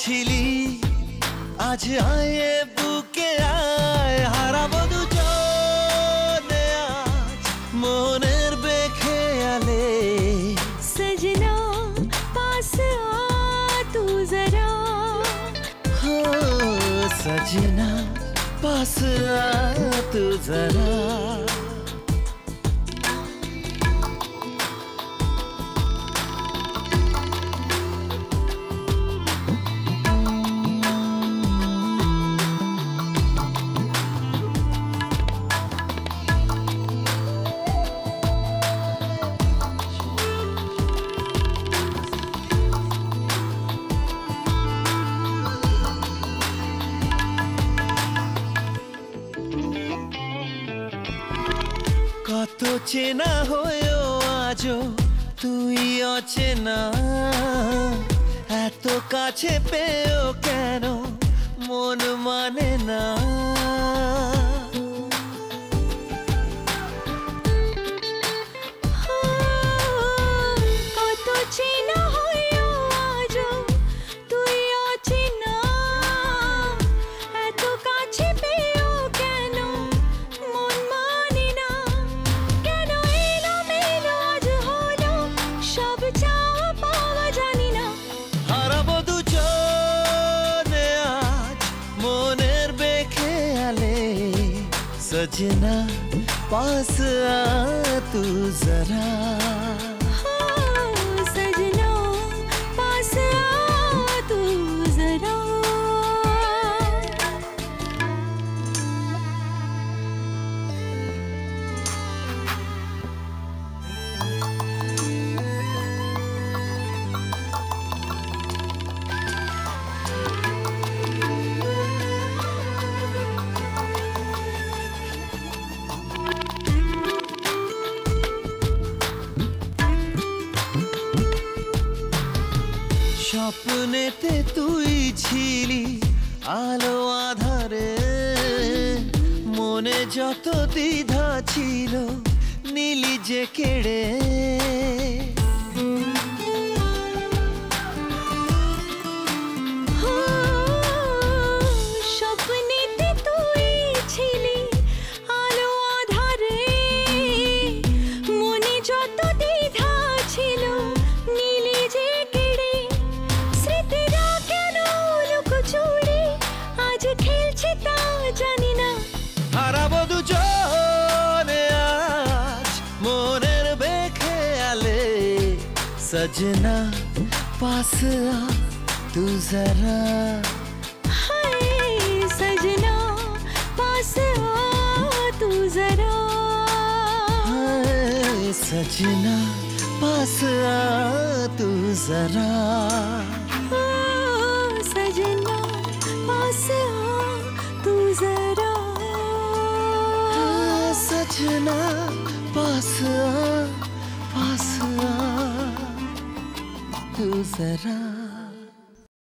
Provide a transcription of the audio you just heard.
ছিলি আজ আয়ে বুকে আয় হারাবো দুজনে আজ মনের বেখেয়ালে सजना पास आ तू जरा हो सजना पास आ तू जरा কত চেনা হয়েও আজও তুই অচেনা এত কাছে পেয়েও কেন মন মানে না কত চেনা হয়েও আজও তুই অচেনা এত কাছে পেয়েও কেন মন মানে না কেন এলোমেলো আজ হলো সব চাওয়া পাওয়া জানি না হারাবো দুজনে আজ মনের বেখেয়ালে সजना पास आ तू जरा सजना पास आ तू जरा স্বপ্নেতে তুই ছিলি আলো আধারে মনে যত দ্বিধা ছিল নীলি যে কেড়ে স্বপ্নেতে তুই ছিলি আলো আধারে মনে যত দ্বিধা ছিল নীলি যে কেড়ে স্মৃতিরা কেন লুকোচুরি আজ খেলছে তা জানি না হারাবো দুজনে আজ মনের বেখেয়ালে সजना पास आ तू जरा हाय सजना पास आ तू जरा हाय सजना पास आ तू जरा सजना पास आ तू जरा सजना पास आ तू जरा